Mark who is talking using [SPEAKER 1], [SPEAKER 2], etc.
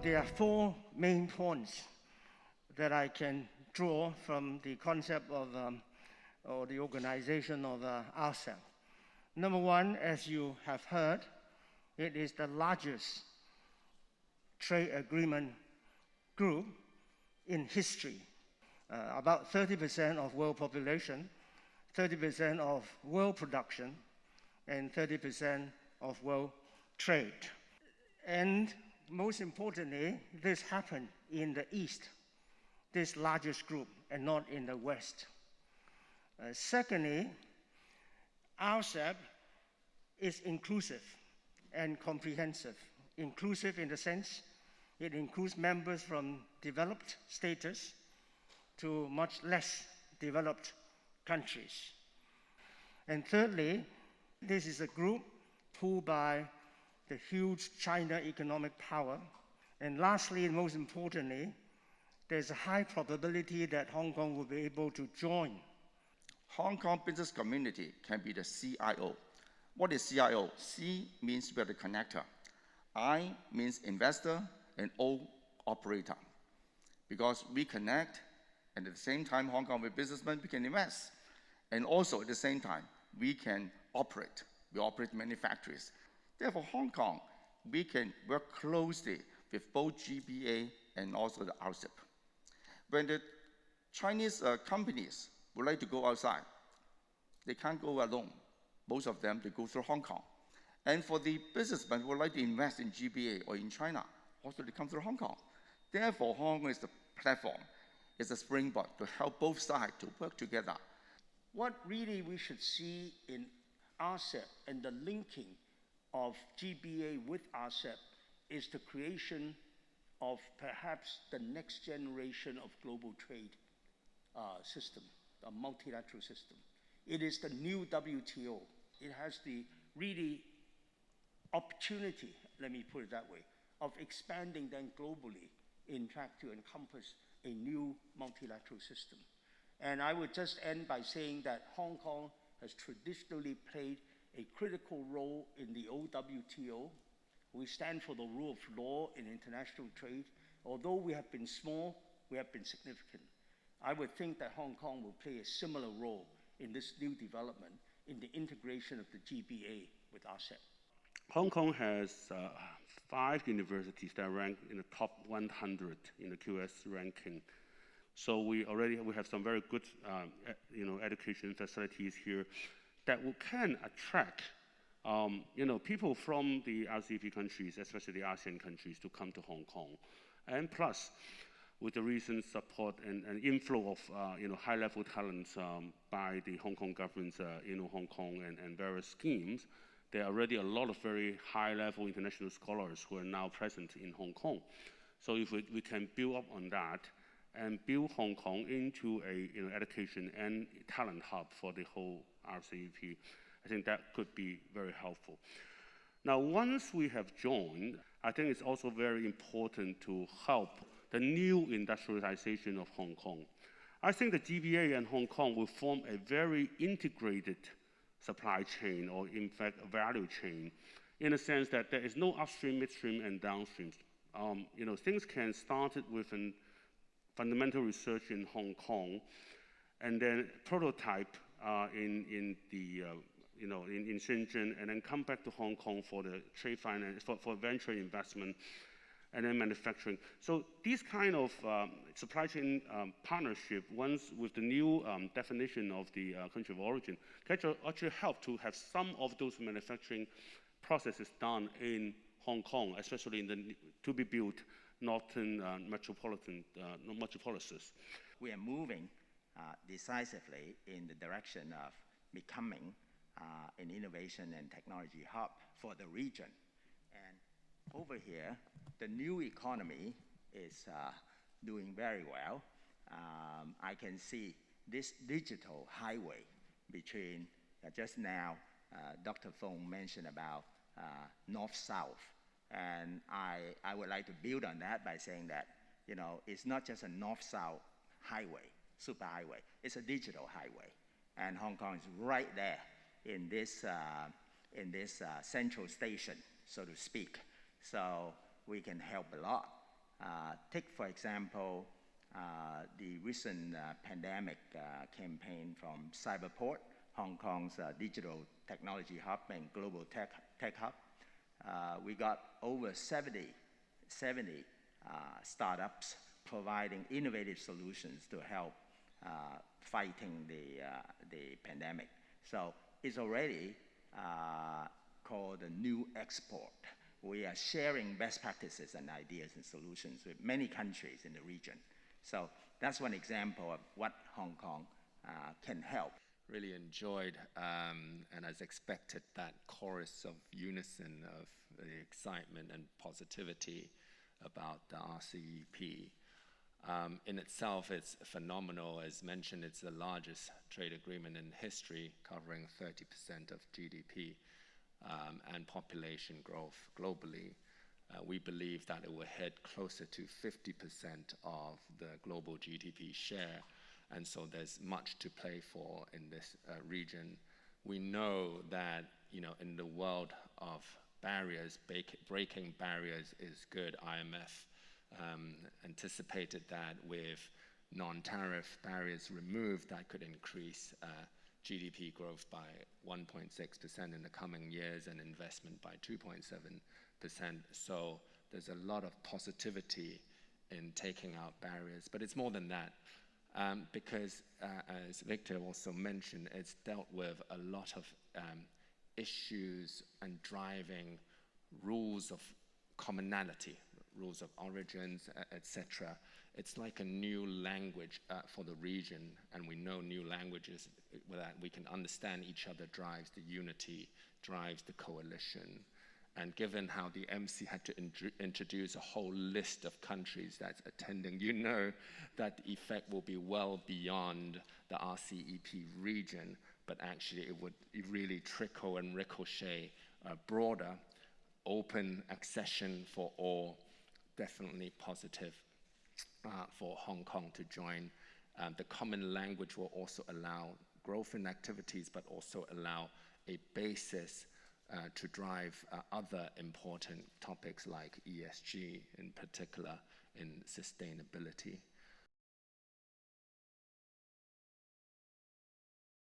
[SPEAKER 1] There are four main points that I can draw from the concept of or the organization of RCEP. Number one, as you have heard, it is the largest trade agreement group in history. About 30% of world population, 30% of world production, and 30% of world trade. And most importantly, this happened in the East, this largest group, and not in the West. Secondly, RCEP is inclusive and comprehensive. Inclusive in the sense it includes members from developed status to much less developed countries. And thirdly, this is a group pulled by the huge China economic power. And lastly, and most importantly, there's a high probability that Hong Kong will be able to join.
[SPEAKER 2] Hong Kong business community can be the CIO. What is CIO? C means we are the connector. I means investor, and O, operator. Because we connect, and at the same time, Hong Kong with businessmen, we can invest. And also at the same time, we can operate. We operate many factories. Therefore, Hong Kong, we can work closely with both GBA and also the RCEP. When the Chinese companies would like to go outside, they can't go alone. Most of them, they go through Hong Kong. And for the businessmen who would like to invest in GBA or in China, also they come through Hong Kong. Therefore, Hong Kong is the platform, is a springboard to help both sides to work together.
[SPEAKER 3] What really we should see in RCEP and the linking of GBA with RCEP is the creation of perhaps the next generation of global trade system, a multilateral system. It is the new WTO. It has the really opportunity, let me put it that way, of expanding then globally, in fact, to encompass a new multilateral system. And I would just end by saying that Hong Kong has traditionally played a critical role in the OWTO. We stand for the rule of law in international trade. Although we have been small, we have been significant. I would think that Hong Kong will play a similar role in this new development in the integration of the GBA with RCEP.
[SPEAKER 4] Hong Kong has 5 universities that rank in the top 100 in the QS ranking. So we have some very good education facilities here that can attract people from the RCEP countries, especially the ASEAN countries, to come to Hong Kong. And plus, with the recent support and inflow of high-level talents by the Hong Kong government's Hong Kong and various schemes, there are already a lot of very high-level international scholars who are now present in Hong Kong. So if we can build up on that and build Hong Kong into a education and talent hub for the whole RCEP, I think that could be very helpful. Now, once we have joined, I think it's also very important to help the new industrialization of Hong Kong. I think the GBA and Hong Kong will form a very integrated supply chain, or in fact, a value chain, in a sense that there is no upstream, midstream, and downstream. Things can start with a fundamental research in Hong Kong, and then prototype in Shenzhen, and then come back to Hong Kong for the trade finance, for venture investment, and then manufacturing. So these kind of supply chain partnership, once with the new definition of the country of origin, can actually help to have some of those manufacturing processes done in Hong Kong, especially in the to-be-built northern metropolises.
[SPEAKER 5] We are moving decisively in the direction of becoming an innovation and technology hub for the region. And over here, the new economy is doing very well. I can see this digital highway between, just now, Dr. Fong mentioned about north-south. And I would like to build on that by saying that, it's not just a north-south highway, superhighway, it's a digital highway. And Hong Kong is right there in this central station, so to speak. So we can help a lot Take, for example, the recent pandemic campaign from Cyberport, Hong Kong's digital technology hub and global tech hub. We got over 70 startups providing innovative solutions to help fighting the pandemic. So it's already called a new export. We are sharing best practices and ideas and solutions with many countries in the region. So that's one example of what Hong Kong can help.
[SPEAKER 6] Really enjoyed and as expected that chorus of unison of the excitement and positivity about the RCEP. In itself, it's phenomenal. As mentioned, it's the largest trade agreement in history, covering 30% of GDP and population growth globally. We believe that it will head closer to 50% of the global GDP share, and so there's much to play for in this region. We know that, in the world of barriers, breaking barriers is good. IMF anticipated that with non-tariff barriers removed, that could increase GDP growth by 1.6% in the coming years and investment by 2.7%. So there's a lot of positivity in taking out barriers, but it's more than that. Because, as Victor also mentioned, it's dealt with a lot of issues and driving rules of commonality, rules of origins, etc. It's like a new language for the region, and we know new languages that we can understand each other drives the unity, drives the coalition. And given how the MC had to introduce a whole list of countries that's attending, that the effect will be well beyond the RCEP region, but actually it would really trickle and ricochet broader, open accession for all, definitely positive for Hong Kong to join. The common language will also allow growth in activities, but also allow a basis to drive other important topics like ESG, in particular in sustainability.